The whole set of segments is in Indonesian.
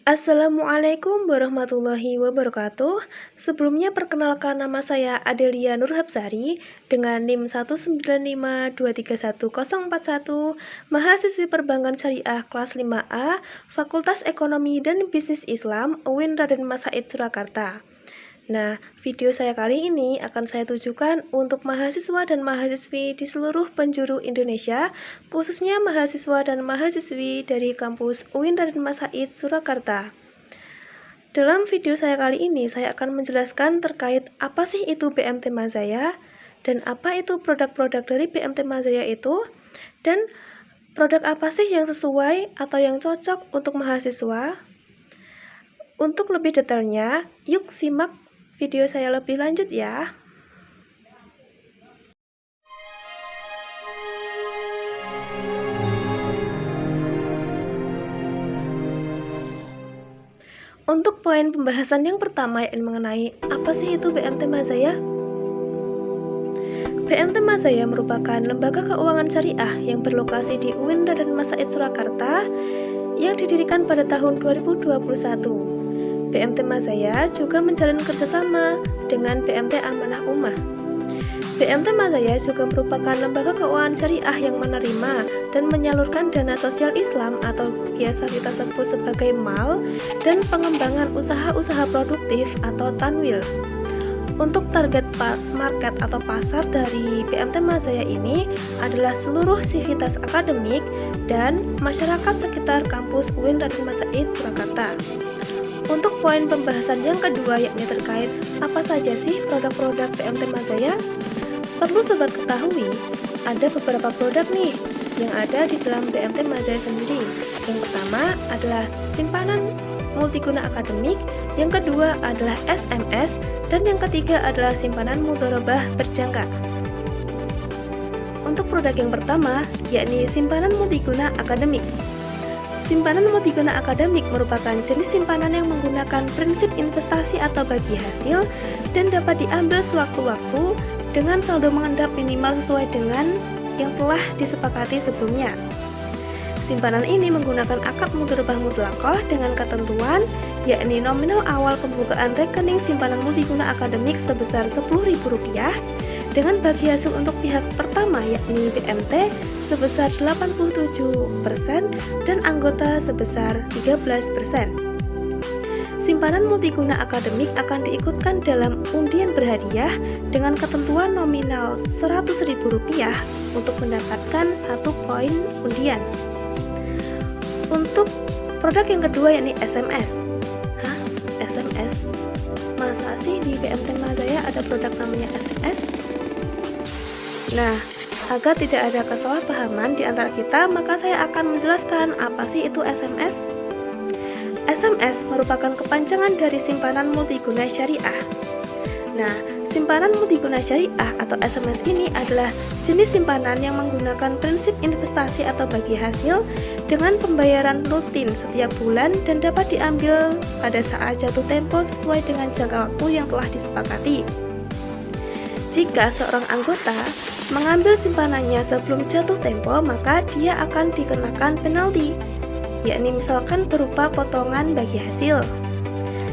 Assalamualaikum warahmatullahi wabarakatuh. Sebelumnya perkenalkan nama saya Adelia Nurhapsari dengan NIM 195231041, mahasiswi Perbankan Syariah kelas 5A, Fakultas Ekonomi dan Bisnis Islam, UIN Raden Mas Said Surakarta. Nah, video saya kali ini akan saya tujukan untuk mahasiswa dan mahasiswi di seluruh penjuru Indonesia, khususnya mahasiswa dan mahasiswi dari kampus UIN Raden Mas Said Surakarta. Dalam video saya kali ini, saya akan menjelaskan terkait apa sih itu BMT Mazaya, dan apa itu produk-produk dari BMT Mazaya itu, dan produk apa sih yang sesuai atau yang cocok untuk mahasiswa. Untuk lebih detailnya, yuk simak video saya lebih lanjut ya. Untuk poin pembahasan yang pertama yakni mengenai apa sih itu BMT Mazaya. BMT Mazaya merupakan lembaga keuangan syariah yang berlokasi di UIN Raden Mas Said Surakarta yang didirikan pada tahun 2021. BMT Mazaya juga menjalin kerjasama dengan BMT Amanah Ummah. BMT Mazaya juga merupakan lembaga keuangan syariah yang menerima dan menyalurkan dana sosial Islam atau biasa kita sebut sebagai MAL dan pengembangan usaha-usaha produktif atau tanwil. Untuk target market atau pasar dari BMT Mazaya ini adalah seluruh sivitas akademik dan masyarakat sekitar kampus UIN Raden Mas Said Surakarta. Untuk poin pembahasan yang kedua yakni terkait apa saja sih produk-produk BMT Mazaya. Perlu sobat ketahui, ada beberapa produk nih yang ada di dalam BMT Mazaya sendiri. Yang pertama adalah simpanan multiguna akademik, yang kedua adalah SMS, dan yang ketiga adalah simpanan mudharabah berjangka. Untuk produk yang pertama, yakni simpanan multiguna akademik. Simpanan multiguna akademik merupakan jenis simpanan yang menggunakan prinsip investasi atau bagi hasil dan dapat diambil sewaktu-waktu dengan saldo mengendap minimal sesuai dengan yang telah disepakati sebelumnya. Simpanan ini menggunakan akad mudharabah mutlaqah dengan ketentuan yakni nominal awal pembukaan rekening simpanan multiguna akademik sebesar Rp10.000 dengan bagi hasil untuk pihak pertama yakni BMT sebesar 87% dan anggota sebesar 13%. Simpanan multiguna akademik akan diikutkan dalam undian berhadiah dengan ketentuan nominal Rp100.000 untuk mendapatkan 1 poin undian. Untuk produk yang kedua yakni SMS. Hah? SMS? Masa sih di BMT Mazaya ada produk namanya SMS? Nah, agar tidak ada kesalahpahaman di antara kita, maka saya akan menjelaskan apa sih itu SMS. SMS merupakan kepanjangan dari simpanan multiguna syariah. Nah, simpanan multiguna syariah atau SMS ini adalah jenis simpanan yang menggunakan prinsip investasi atau bagi hasil dengan pembayaran rutin setiap bulan dan dapat diambil pada saat jatuh tempo sesuai dengan jangka waktu yang telah disepakati. Jika seorang anggota mengambil simpanannya sebelum jatuh tempo, maka dia akan dikenakan penalti, yakni misalkan berupa potongan bagi hasil.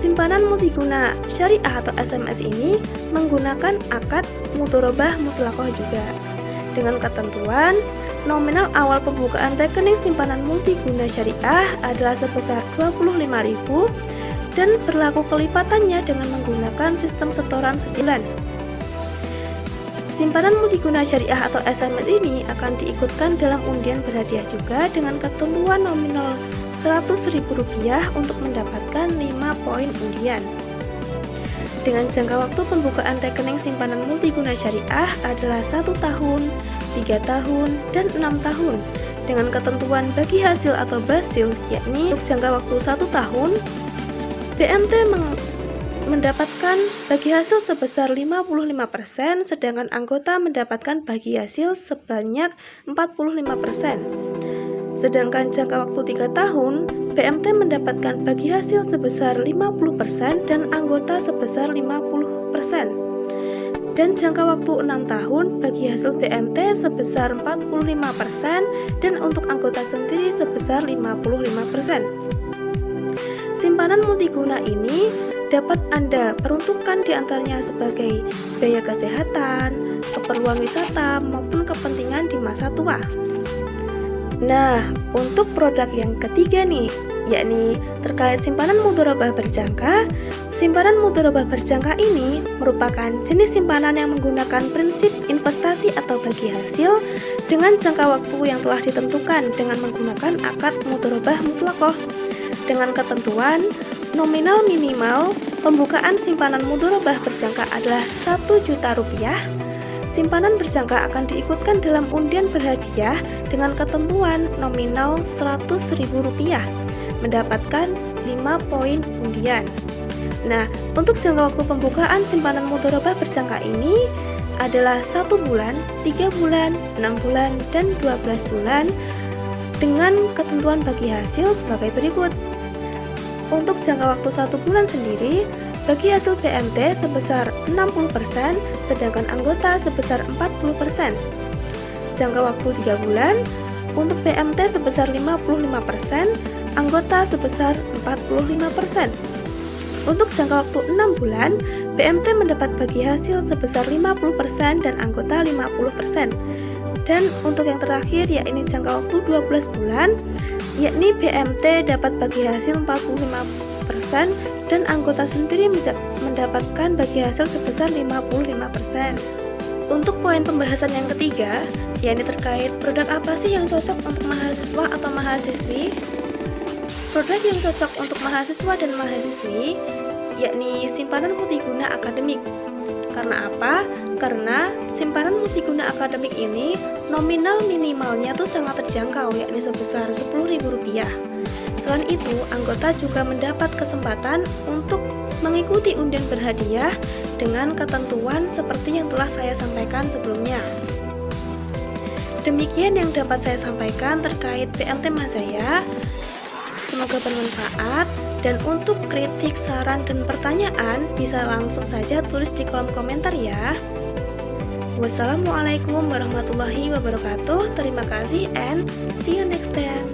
Simpanan multiguna syariah atau SMS ini menggunakan akad mudharabah mutlaqah juga, dengan ketentuan nominal awal pembukaan rekening simpanan multiguna syariah adalah sebesar Rp25.000 dan berlaku kelipatannya dengan menggunakan sistem setoran sebulan. Simpanan multiguna syariah atau SMS ini akan diikutkan dalam undian berhadiah juga dengan ketentuan nominal Rp100.000 untuk mendapatkan 5 poin undian. Dengan jangka waktu pembukaan rekening simpanan multiguna syariah adalah 1 tahun, 3 tahun, dan 6 tahun dengan ketentuan bagi hasil atau basil, yakni untuk jangka waktu 1 tahun BMT mendapatkan bagi hasil sebesar 55%, sedangkan anggota mendapatkan bagi hasil sebanyak 45%. Sedangkan jangka waktu 3 tahun, BMT mendapatkan bagi hasil sebesar 50% dan anggota sebesar 50%. Dan jangka waktu 6 tahun, bagi hasil BMT sebesar 45% dan untuk anggota sendiri sebesar 55%. simpanan multiguna ini dapat Anda peruntukkan diantaranya sebagai biaya kesehatan, keperluan wisata, maupun kepentingan di masa tua. Nah, untuk produk yang ketiga nih, yakni terkait simpanan mudharabah berjangka. Simpanan mudharabah berjangka ini merupakan jenis simpanan yang menggunakan prinsip investasi atau bagi hasil dengan jangka waktu yang telah ditentukan dengan menggunakan akad mudharabah mutlaqah dengan ketentuan nominal minimal pembukaan simpanan mudharabah berjangka adalah Rp1.000.000. Simpanan berjangka akan diikutkan dalam undian berhadiah dengan ketentuan nominal Rp100.000, mendapatkan 5 poin undian. Nah, untuk jangka waktu pembukaan simpanan mudharabah berjangka ini adalah 1 bulan, 3 bulan, 6 bulan, dan 12 bulan dengan ketentuan bagi hasil sebagai berikut. Untuk jangka waktu 1 bulan sendiri, bagi hasil BMT sebesar 60%, sedangkan anggota sebesar 40%. Jangka waktu 3 bulan, untuk BMT sebesar 55%, anggota sebesar 45%. Untuk jangka waktu 6 bulan, BMT mendapat bagi hasil sebesar 50% dan anggota 50%. Dan untuk yang terakhir, yakni jangka waktu 12 bulan, yakni BMT dapat bagi hasil 45% dan anggota sendiri mendapatkan bagi hasil sebesar 55%. Untuk poin pembahasan yang ketiga, yakni terkait produk apa sih yang cocok untuk mahasiswa atau mahasiswi. Produk yang cocok untuk mahasiswa dan mahasiswi yakni simpanan multiguna akademik. Karena apa? Karena simpanan multiguna akademik ini nominal minimalnya tuh sangat terjangkau, yakni sebesar Rp10.000. Selain itu, anggota juga mendapat kesempatan untuk mengikuti undian berhadiah dengan ketentuan seperti yang telah saya sampaikan sebelumnya. Demikian yang dapat saya sampaikan terkait BMT Mazaya. Semoga bermanfaat, dan untuk kritik, saran, dan pertanyaan bisa langsung saja tulis di kolom komentar ya. Wassalamualaikum warahmatullahi wabarakatuh. Terima kasih and see you next time.